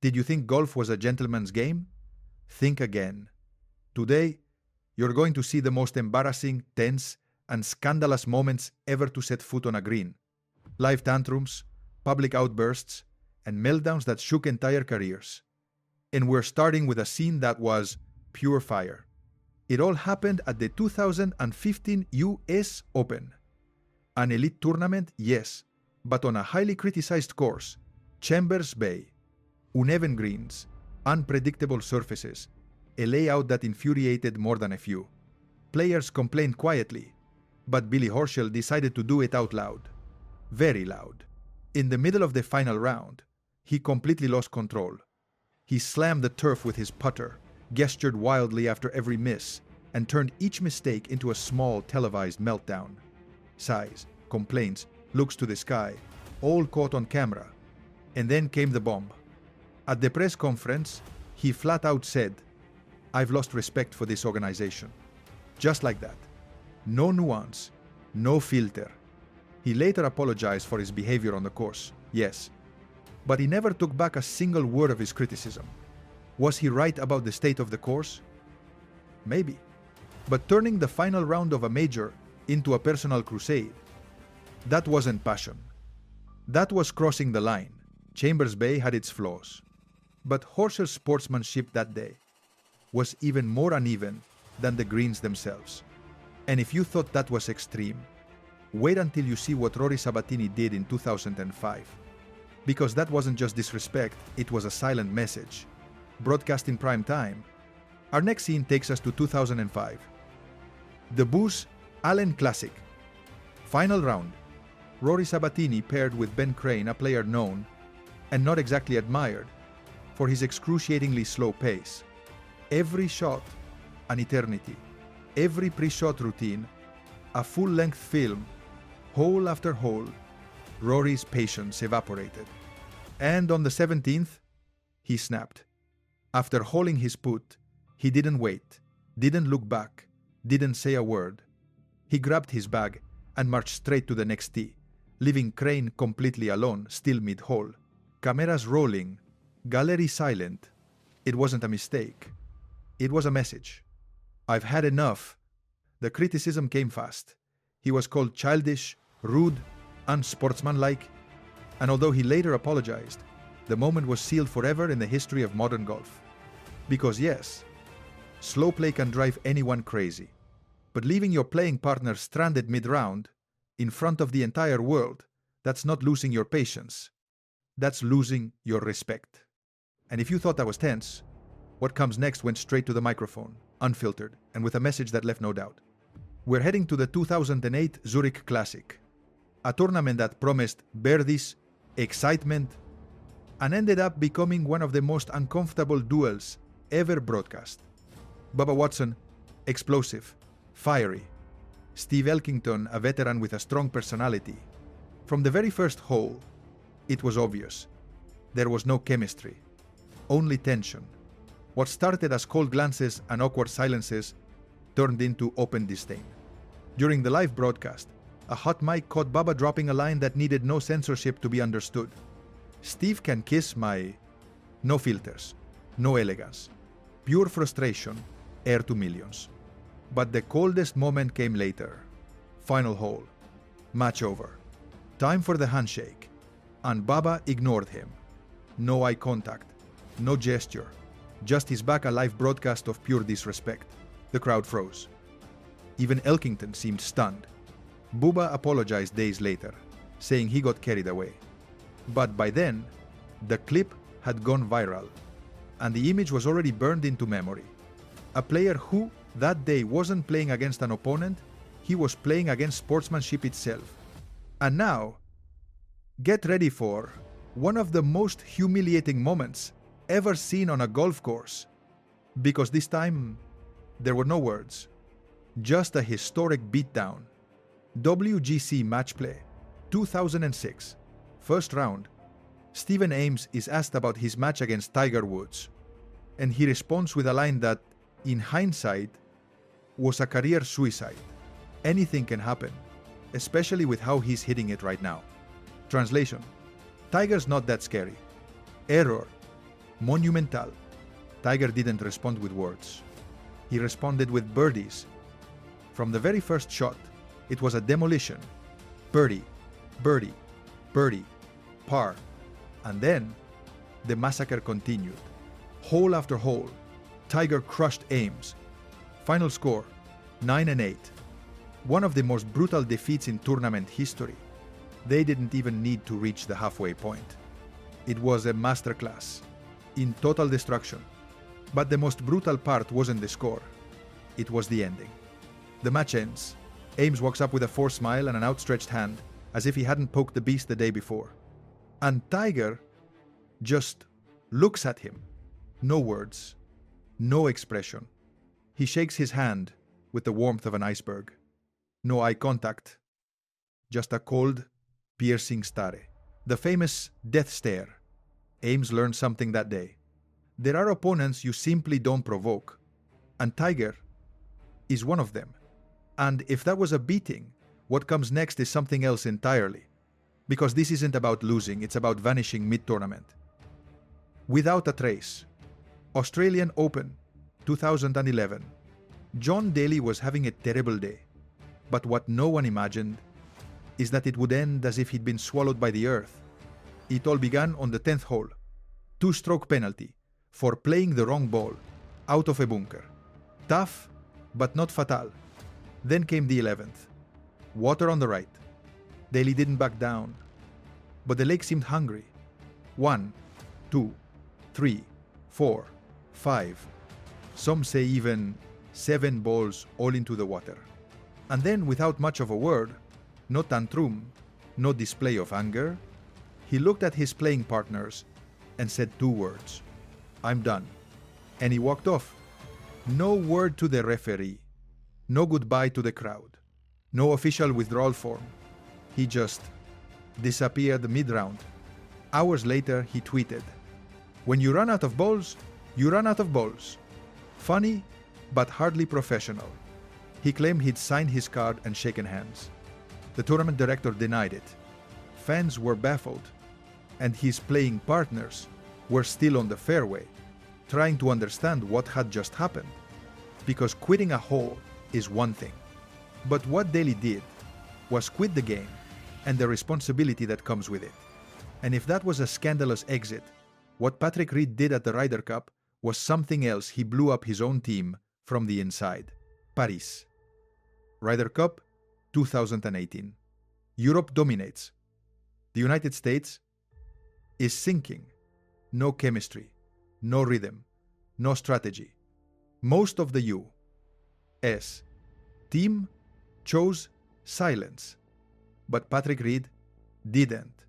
Did you think golf was a gentleman's game? Think again. Today, you're going to see the most embarrassing, tense, and scandalous moments ever to set foot on a green. Live tantrums, public outbursts, and meltdowns that shook entire careers. And we're starting with a scene that was pure fire. It all happened at the 2015 US Open. An elite tournament, yes, but on a highly criticized course, Chambers Bay. Uneven greens, unpredictable surfaces, a layout that infuriated more than a few. Players complained quietly, but Billy Horschel decided to do it out loud. Very loud. In the middle of the final round, he completely lost control. He slammed the turf with his putter, gestured wildly after every miss, and turned each mistake into a small televised meltdown. Sighs, complaints, looks to the sky, all caught on camera. And then came the bomb. At the press conference, he flat out said, "I've lost respect for this organization." Just like that. No nuance, no filter. He later apologized for his behavior on the course, yes. But he never took back a single word of his criticism. Was he right about the state of the course? Maybe. But turning the final round of a major into a personal crusade, that wasn't passion. That was crossing the line. Chambers Bay had its flaws. But Horschel's sportsmanship that day was even more uneven than the greens themselves. And if you thought that was extreme, wait until you see what Rory Sabatini did in 2005. Because that wasn't just disrespect, it was a silent message. Broadcast in prime time. Our next scene takes us to 2005. The Booz Allen Classic. Final round. Rory Sabatini paired with Ben Crane, a player known, and not exactly admired, for his excruciatingly slow pace. Every shot, an eternity. Every pre-shot routine, a full-length film, hole after hole. Rory's patience evaporated. And on the 17th, he snapped. After hauling his putt, he didn't wait, didn't look back, didn't say a word. He grabbed his bag and marched straight to the next tee, leaving Crane completely alone, still mid-hole. Cameras rolling, gallery silent. It wasn't a mistake. It was a message. "I've had enough." The criticism came fast. He was called childish, rude, unsportsmanlike, and although he later apologized, the moment was sealed forever in the history of modern golf. Because yes, slow play can drive anyone crazy, but leaving your playing partner stranded mid-round, in front of the entire world, that's not losing your patience. That's losing your respect. And if you thought that was tense, what comes next went straight to the microphone, unfiltered, and with a message that left no doubt. We're heading to the 2008 Zurich Classic, a tournament that promised birdies, excitement, and ended up becoming one of the most uncomfortable duels ever broadcast. Bubba Watson, explosive, fiery. Steve Elkington, a veteran with a strong personality. From the very first hole, it was obvious. There was no chemistry, only tension. What started as cold glances and awkward silences turned into open disdain. During the live broadcast, a hot mic caught Bubba dropping a line that needed no censorship to be understood. "Steve can kiss my..." No filters, no elegance. Pure frustration, heir to millions. But the coldest moment came later. Final hole. Match over. Time for the handshake. And Bubba ignored him. No eye contact, no gesture. Just his back, a live broadcast of pure disrespect. The crowd froze. Even Elkington seemed stunned. Bubba apologized days later, saying he got carried away. But by then, the clip had gone viral, and the image was already burned into memory. A player who, that day, wasn't playing against an opponent, he was playing against sportsmanship itself. And now, get ready for one of the most humiliating moments ever seen on a golf course. Because this time, there were no words. Just a historic beatdown. WGC Match Play, 2006. First round. Stephen Ames is asked about his match against Tiger Woods, and he responds with a line that, in hindsight, was a career suicide. Anything can happen, especially with how he's hitting it right now. Translation: Tiger's not that scary. Error: Monumental. Tiger didn't respond with words. He responded with birdies. From the very first shot, it was a demolition. Birdie, birdie, birdie, par. And then, the massacre continued. Hole after hole, Tiger crushed Ames. Final score, 9-8. One of the most brutal defeats in tournament history. They didn't even need to reach the halfway point. It was a masterclass in total destruction. But the most brutal part wasn't the score. It was the ending. The match ends. Ames walks up with a forced smile and an outstretched hand, as if he hadn't poked the beast the day before. And Tiger just looks at him. No words, no expression. He shakes his hand with the warmth of an iceberg. No eye contact, just a cold, piercing stare. The famous death stare. Ames learned something that day. There are opponents you simply don't provoke, and Tiger is one of them. And if that was a beating, what comes next is something else entirely. Because this isn't about losing, it's about vanishing mid-tournament. Without a trace. Australian Open, 2011. John Daly was having a terrible day. But what no one imagined is that it would end as if he'd been swallowed by the earth. It all began on the 10th hole. 2-stroke penalty for playing the wrong ball out of a bunker. Tough, but not fatal. Then came the 11th. Water on the right. Daly didn't back down. But the lake seemed hungry. 1, 2, 3, 4, 5. Some say even 7 balls all into the water. And then, without much of a word, no tantrum, no display of anger, he looked at his playing partners and said 2 words. I'm done. And he walked off. No word to the referee. No goodbye to the crowd. No official withdrawal form. He just disappeared mid-round. Hours later, he tweeted, "When you run out of balls, you run out of balls." Funny, but hardly professional. He claimed he'd signed his card and shaken hands. The tournament director denied it. Fans were baffled, and his playing partners were still on the fairway, trying to understand what had just happened. Because quitting a hole is one thing. But what Daly did was quit the game and the responsibility that comes with it. And if that was a scandalous exit, what Patrick Reed did at the Ryder Cup was something else. He blew up his own team from the inside. Paris. Ryder Cup 2018. Europe dominates. The United States is sinking. No chemistry, no rhythm, no strategy. Most of the U.S. team chose silence. But Patrick Reed didn't.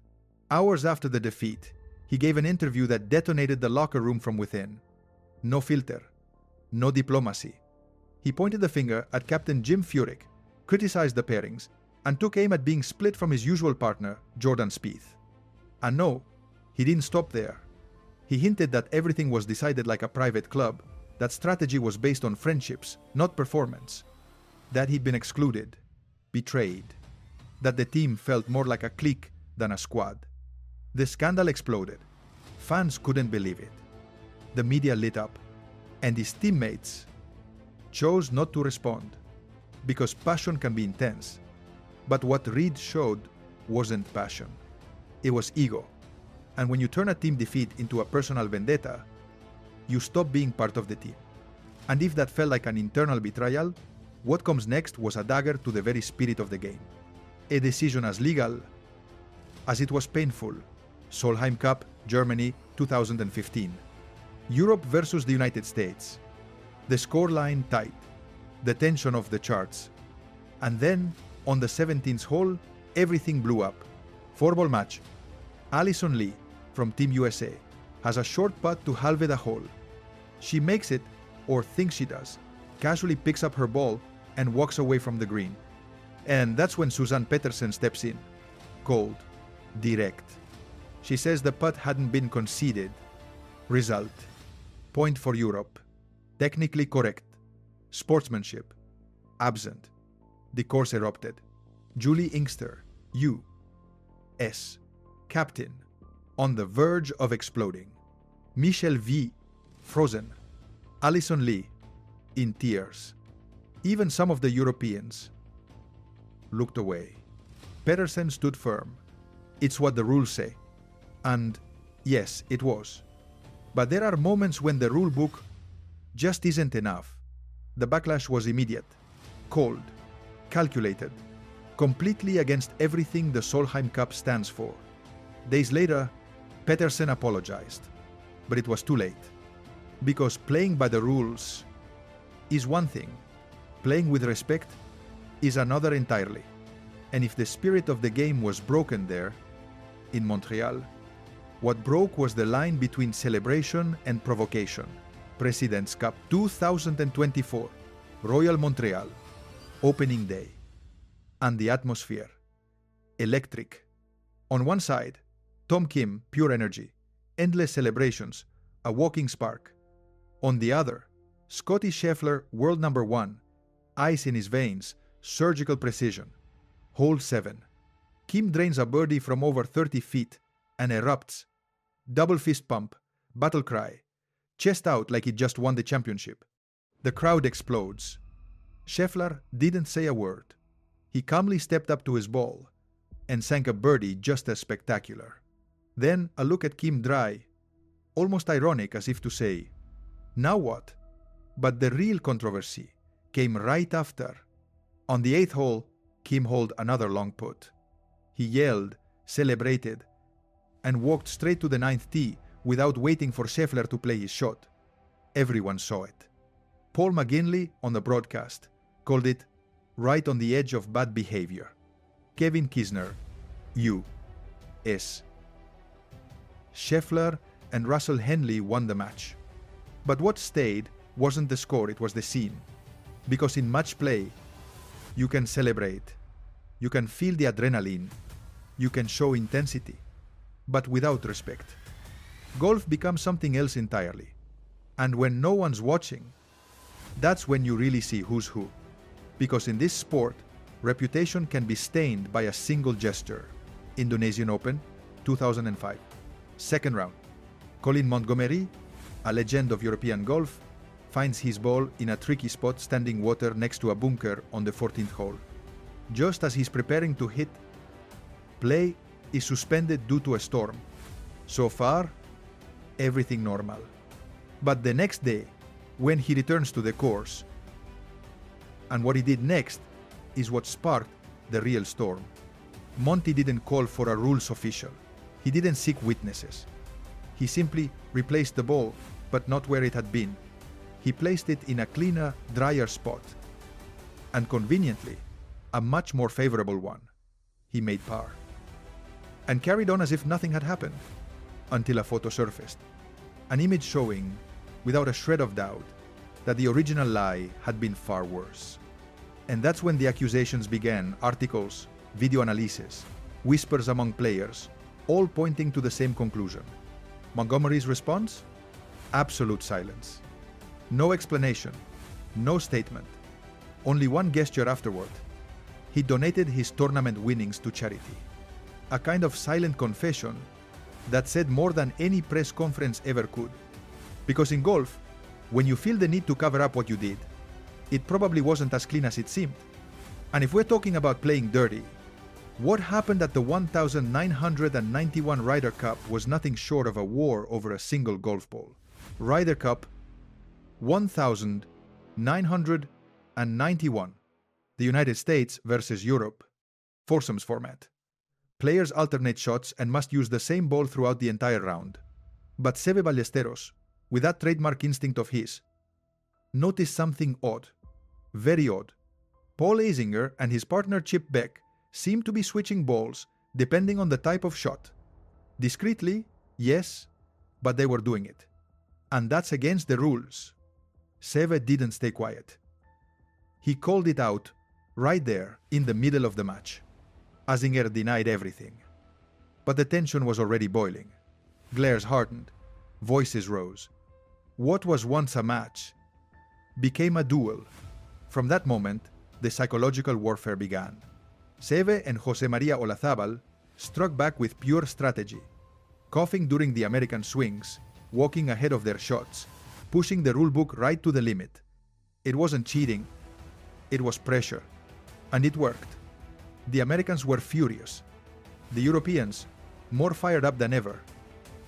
Hours after the defeat, he gave an interview that detonated the locker room from within. No filter, no diplomacy. He pointed the finger at Captain Jim Furyk, criticized the pairings, and took aim at being split from his usual partner, Jordan Spieth. And no, he didn't stop there. He hinted that everything was decided like a private club, that strategy was based on friendships, not performance, that he'd been excluded, betrayed, that the team felt more like a clique than a squad. The scandal exploded. Fans couldn't believe it. The media lit up, and his teammates chose not to respond, because passion can be intense. But what Reed showed wasn't passion. It was ego. And when you turn a team defeat into a personal vendetta, you stop being part of the team. And if that felt like an internal betrayal, what comes next was a dagger to the very spirit of the game. A decision as legal as it was painful. Solheim Cup, Germany, 2015. Europe versus the United States. The scoreline tight. The tension of the charts. And then, on the 17th hole, everything blew up. 4-ball match. Alison Lee, from Team USA, has a short putt to halve the hole. She makes it, or thinks she does, casually picks up her ball and walks away from the green. And that's when Suzanne Pettersen steps in. Cold. Direct. She says the putt hadn't been conceded. Result. Point for Europe. Technically correct. Sportsmanship. Absent. The course erupted. Julie Inkster, U.S. captain, on the verge of exploding. Michelle V, frozen. Alison Lee, in tears. Even some of the Europeans looked away. Pedersen stood firm. It's what the rules say. And yes, it was. But there are moments when the rule book just isn't enough. The backlash was immediate, cold, calculated, completely against everything the Solheim Cup stands for. Days later, Pedersen apologized. But it was too late. Because playing by the rules is one thing. Playing with respect is another entirely. And if the spirit of the game was broken there, in Montreal, what broke was the line between celebration and provocation. President's Cup 2024, Royal Montreal, opening day. And the atmosphere. Electric. On one side, Tom Kim, pure energy, endless celebrations, a walking spark. On the other, Scottie Scheffler, world number 1, ice in his veins, surgical precision. Hole 7. Kim drains a birdie from over 30 feet and erupts. Double fist pump, battle cry, chest out like he just won the championship. The crowd explodes. Scheffler didn't say a word. He calmly stepped up to his ball and sank a birdie just as spectacular. Then a look at Kim dry, almost ironic as if to say, now what? But the real controversy came right after. On the 8th hole, Kim holed another long putt. He yelled, celebrated, and walked straight to the 9th tee without waiting for Scheffler to play his shot. Everyone saw it. Paul McGinley on the broadcast called it right on the edge of bad behavior. Kevin Kisner, U.S. Scheffler and Russell Henley won the match. But what stayed wasn't the score, it was the scene. Because in match play, you can celebrate, you can feel the adrenaline, you can show intensity, but without respect. Golf becomes something else entirely. And when no one's watching, that's when you really see who's who. Because in this sport, reputation can be stained by a single gesture. Indonesian Open, 2005. Second round. Colin Montgomery, a legend of European golf, finds his ball in a tricky spot standing water next to a bunker on the 14th hole. Just as he's preparing to hit, play is suspended due to a storm. So far, everything normal. But the next day, when he returns to the course, and what he did next is what sparked the real storm. Monty didn't call for a rules official. He didn't seek witnesses. He simply replaced the ball, but not where it had been. He placed it in a cleaner, drier spot. And conveniently, a much more favorable one. He made par. And carried on as if nothing had happened, until a photo surfaced. An image showing, without a shred of doubt, that the original lie had been far worse. And that's when the accusations began, articles, video analysis, whispers among players, all pointing to the same conclusion. Montgomery's response? Absolute silence. No explanation, no statement, only one gesture afterward. He donated his tournament winnings to charity. A kind of silent confession that said more than any press conference ever could. Because in golf, when you feel the need to cover up what you did, it probably wasn't as clean as it seemed. And if we're talking about playing dirty, what happened at the 1991 Ryder Cup was nothing short of a war over a single golf ball. Ryder Cup 1991. The United States versus Europe. Foursomes format. Players alternate shots and must use the same ball throughout the entire round. But Seve Ballesteros, with that trademark instinct of his, noticed something odd. Very odd. Paul Azinger and his partner Chip Beck seemed to be switching balls depending on the type of shot. Discreetly, yes, but they were doing it. And that's against the rules. Seve didn't stay quiet. He called it out right there in the middle of the match. Azinger denied everything. But the tension was already boiling. Glares hardened. Voices rose. What was once a match became a duel. From that moment, the psychological warfare began. Seve and Jose Maria Olazábal struck back with pure strategy. Coughing during the American swings, walking ahead of their shots, pushing the rulebook right to the limit. It wasn't cheating, it was pressure. And it worked. The Americans were furious. The Europeans, more fired up than ever.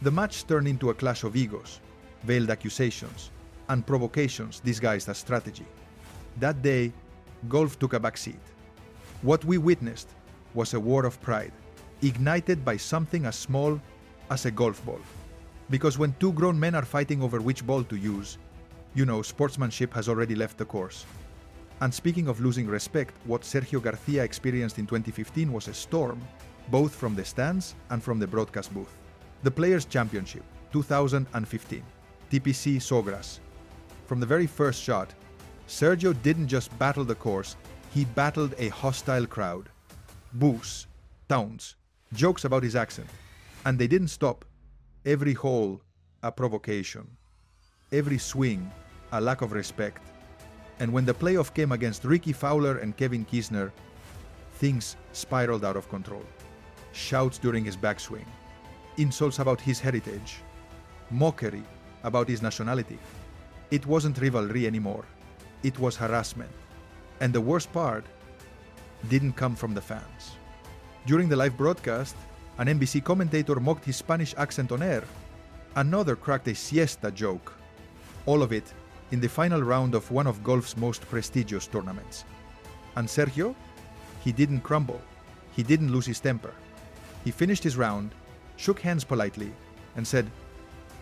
The match turned into a clash of egos, veiled accusations, and provocations disguised as strategy. That day, golf took a backseat. What we witnessed was a war of pride, ignited by something as small as a golf ball. Because when two grown men are fighting over which ball to use, sportsmanship has already left the course. And speaking of losing respect, what Sergio Garcia experienced in 2015 was a storm, both from the stands and from the broadcast booth. The Players' Championship, 2015, TPC Sawgrass. From the very first shot, Sergio didn't just battle the course, he battled a hostile crowd. Boos, taunts, jokes about his accent. And they didn't stop. Every hole, a provocation. Every swing, a lack of respect. And when the playoff came against Ricky Fowler and Kevin Kisner, things spiraled out of control. Shouts during his backswing, insults about his heritage, mockery about his nationality. It wasn't rivalry anymore. It was harassment. And the worst part didn't come from the fans. During the live broadcast, an NBC commentator mocked his Spanish accent on air. Another cracked a siesta joke. All of it in the final round of one of golf's most prestigious tournaments. And Sergio? He didn't crumble. He didn't lose his temper. He finished his round, shook hands politely, and said,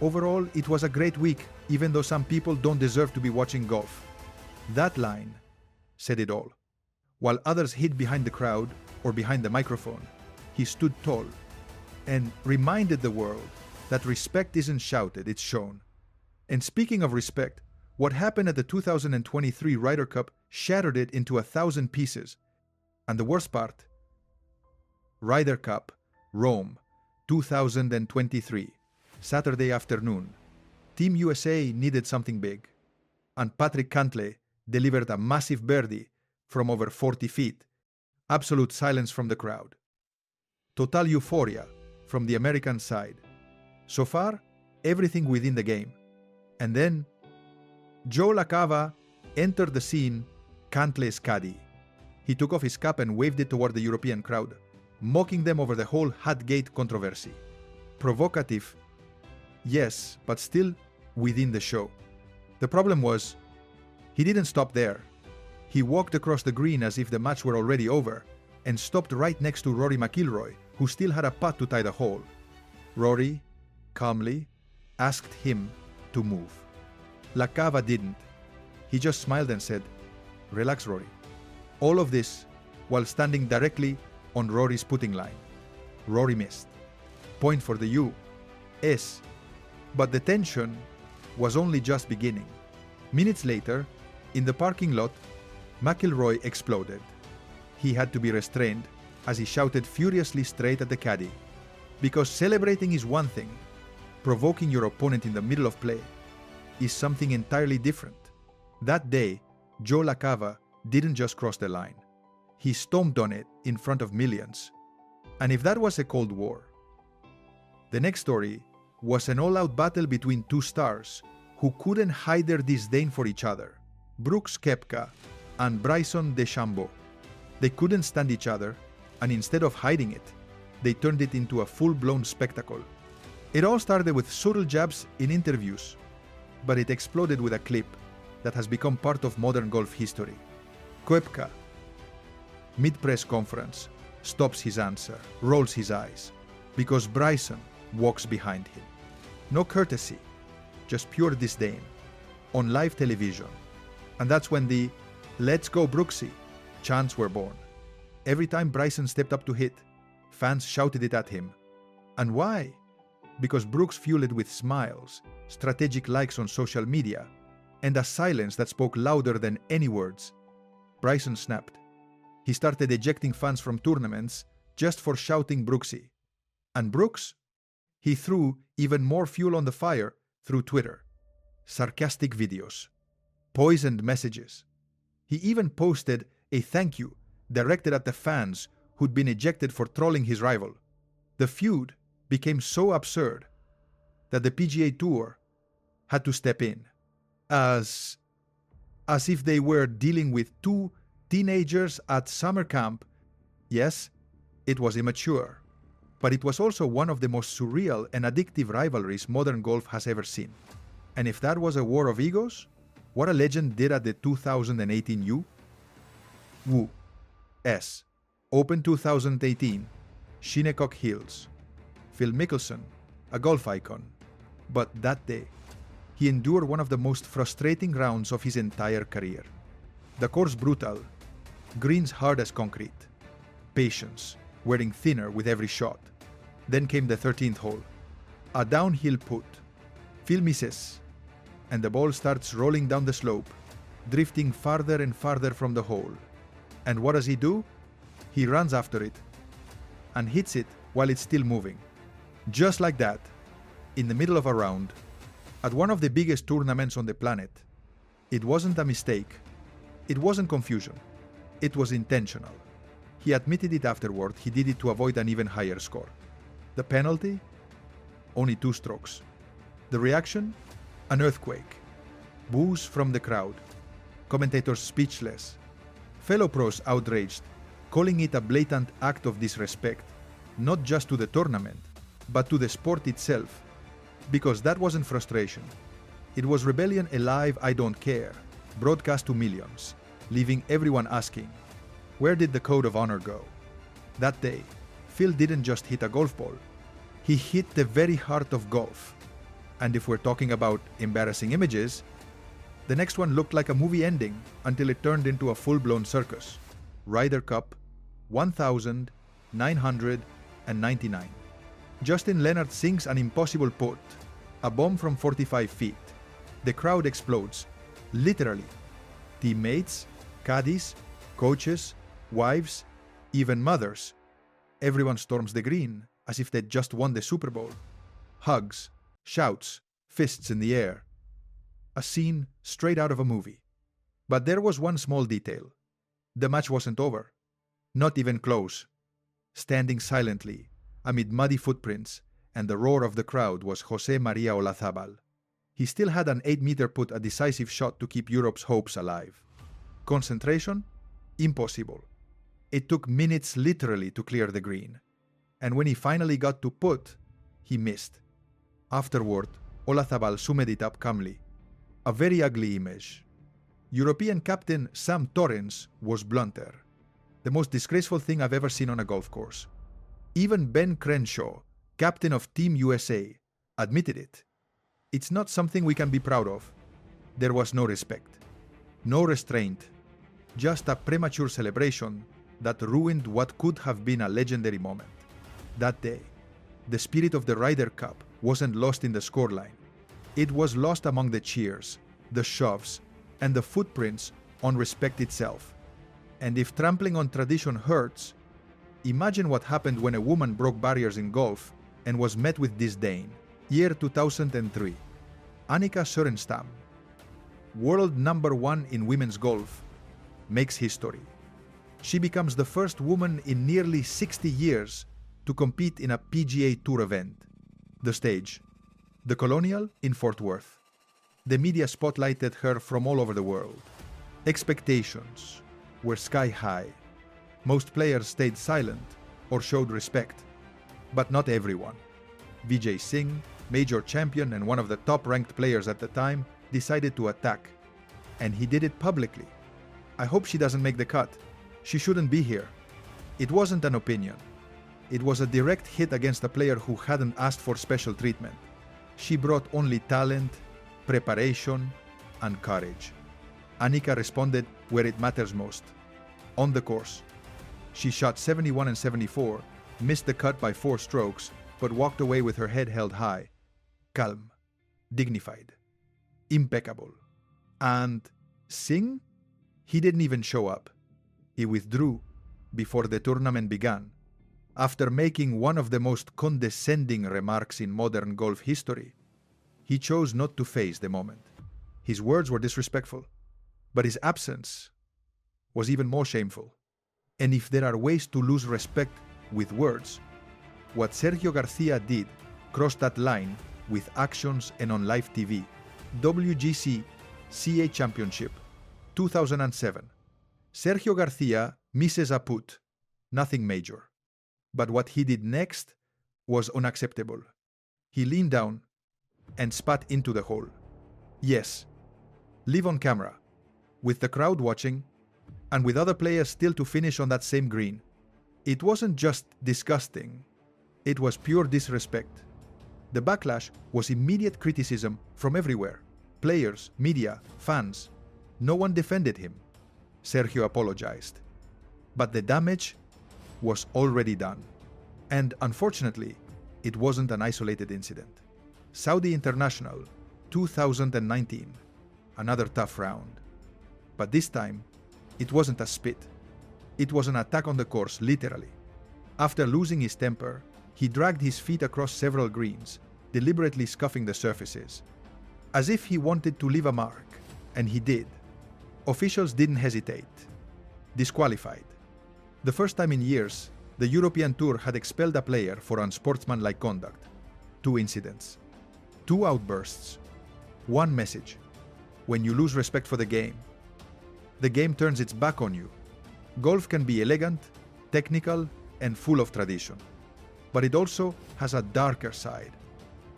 "Overall, it was a great week, even though some people don't deserve to be watching golf." That line said it all. While others hid behind the crowd or behind the microphone, he stood tall and reminded the world that respect isn't shouted, it's shown. And speaking of respect, what happened at the 2023 Ryder Cup shattered it into 1,000 pieces. And the worst part, Ryder Cup, Rome, 2023, Saturday afternoon. Team USA needed something big. And Patrick Cantlay delivered a massive birdie from over 40 feet. Absolute silence from the crowd. Total euphoria from the American side. So far, everything within the game. And then, Joe LaCava entered the scene, Cantlay's caddy. He took off his cap and waved it toward the European crowd, mocking them over the whole Hatgate controversy. Provocative, yes, but still within the show. The problem was, he didn't stop there. He walked across the green as if the match were already over and stopped right next to Rory McIlroy, who still had a putt to tie the hole. Rory, calmly, asked him to move. LaCava didn't. He just smiled and said, "Relax, Rory." All of this while standing directly on Rory's putting line. Rory missed. Point for the U.S. But the tension was only just beginning. Minutes later, in the parking lot, McIlroy exploded. He had to be restrained as he shouted furiously straight at the caddy. Because celebrating is one thing, provoking your opponent in the middle of play is something entirely different. That day, Joe LaCava didn't just cross the line. He stomped on it in front of millions. And if that was a Cold War, the next story was an all-out battle between two stars who couldn't hide their disdain for each other, Brooks Koepka and Bryson DeChambeau. They couldn't stand each other, and instead of hiding it, they turned it into a full-blown spectacle. It all started with subtle jabs in interviews, but it exploded with a clip that has become part of modern golf history. Koepka, mid-press conference, stops his answer, rolls his eyes, because Bryson walks behind him. No courtesy, just pure disdain, on live television. And that's when the "Let's go Brooksy" chants were born. Every time Bryson stepped up to hit, fans shouted it at him. And why? Because Brooks fueled it with smiles, strategic likes on social media, and a silence that spoke louder than any words. Bryson snapped. He started ejecting fans from tournaments just for shouting Brooksy. And Brooks? He threw even more fuel on the fire through Twitter. Sarcastic videos, poisoned messages. He even posted a thank you directed at the fans who'd been ejected for trolling his rival. The feud became so absurd that the PGA Tour had to step in, as if they were dealing with two teenagers at summer camp. Yes, it was immature, but it was also one of the most surreal and addictive rivalries modern golf has ever seen. And if that was a war of egos, what a legend did at the 2018 U.S. Open 2018, Shinnecock Hills. Phil Mickelson, a golf icon. But that day, he endured one of the most frustrating rounds of his entire career. The course brutal, greens hard as concrete, patience wearing thinner with every shot. Then came the 13th hole, a downhill putt. Phil misses, and the ball starts rolling down the slope, drifting farther and farther from the hole. And what does he do? He runs after it and hits it while it's still moving. Just like that, in the middle of a round, at one of the biggest tournaments on the planet. It wasn't a mistake. It wasn't confusion. It was intentional. He admitted it afterward. He did it to avoid an even higher score. The penalty? Only 2 strokes. The reaction? An earthquake. Boos from the crowd. Commentators speechless. Fellow pros outraged, calling it a blatant act of disrespect, not just to the tournament, but to the sport itself. Because that wasn't frustration. It was rebellion alive, I don't care, broadcast to millions, leaving everyone asking, where did the code of honor go? That day, Phil didn't just hit a golf ball. He hit the very heart of golf. And if we're talking about embarrassing images, the next one looked like a movie ending until it turned into a full-blown circus. Ryder Cup, 1,999. Justin Leonard sinks an impossible putt, a bomb from 45 feet. The crowd explodes, literally. Teammates, caddies, coaches, wives, even mothers. Everyone storms the green as if they'd just won the Super Bowl. Hugs, shouts, fists in the air. A scene straight out of a movie. But there was one small detail. The match wasn't over. Not even close. Standing silently, amid muddy footprints and the roar of the crowd, was Jose Maria Olazabal. He still had an 8-meter putt, a decisive shot to keep Europe's hopes alive. Concentration? Impossible. It took minutes literally to clear the green. And when he finally got to putt, he missed. Afterward, Olazabal summed it up calmly. A very ugly image. European captain Sam Torrens was blunter. The most disgraceful thing I've ever seen on a golf course. Even Ben Crenshaw, captain of Team USA, admitted it. It's not something we can be proud of. There was no respect, no restraint, just a premature celebration that ruined what could have been a legendary moment. That day, the spirit of the Ryder Cup wasn't lost in the scoreline. It was lost among the cheers, the shoves, and the footprints on respect itself. And if trampling on tradition hurts, imagine what happened when a woman broke barriers in golf and was met with disdain. Year 2003. Annika Sorenstam, world #1 in women's golf, makes history. She becomes the first woman in nearly 60 years to compete in a PGA Tour event. The stage, the Colonial in Fort Worth. The media spotlighted her from all over the world. Expectations were sky high. Most players stayed silent or showed respect, but not everyone. Vijay Singh, major champion and one of the top-ranked players at the time, decided to attack, and he did it publicly. I hope she doesn't make the cut. She shouldn't be here. It wasn't an opinion. It was a direct hit against a player who hadn't asked for special treatment. She brought only talent, preparation, and courage. Annika responded where it matters most, on the course. She shot 71 and 74, missed the cut by 4 strokes, but walked away with her head held high, calm, dignified, impeccable. And Singh? He didn't even show up. He withdrew before the tournament began, after making one of the most condescending remarks in modern golf history. He chose not to face the moment. His words were disrespectful, but his absence was even more shameful. And if there are ways to lose respect with words, what Sergio Garcia did crossed that line with actions and on live TV. WGC CA Championship 2007. Sergio Garcia misses a putt. Nothing major. But what he did next was unacceptable. He leaned down and spat into the hole. Yes, live on camera, with the crowd watching, and with other players still to finish on that same green. It wasn't just disgusting, it was pure disrespect. The backlash was immediate criticism from everywhere. Players, media, fans. No one defended him. Sergio apologized. But the damage was already done. And unfortunately, it wasn't an isolated incident. Saudi International 2019. Another tough round. But this time, it wasn't a spit. It was an attack on the course, literally. After losing his temper, he dragged his feet across several greens, deliberately scuffing the surfaces. As if he wanted to leave a mark, and he did. Officials didn't hesitate. Disqualified. The first time in years, the European Tour had expelled a player for unsportsmanlike conduct. 2 incidents. 2 outbursts. 1 message. When you lose respect for the game turns its back on you. Golf can be elegant, technical, and full of tradition. But it also has a darker side.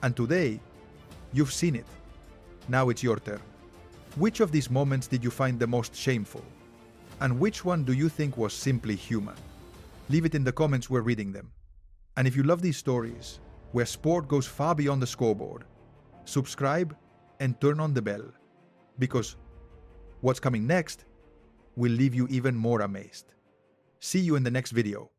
And today, you've seen it. Now it's your turn. Which of these moments did you find the most shameful? And which one do you think was simply human? Leave it in the comments, we're reading them. And if you love these stories, where sport goes far beyond the scoreboard, subscribe and turn on the bell. Because what's coming next will leave you even more amazed. See you in the next video.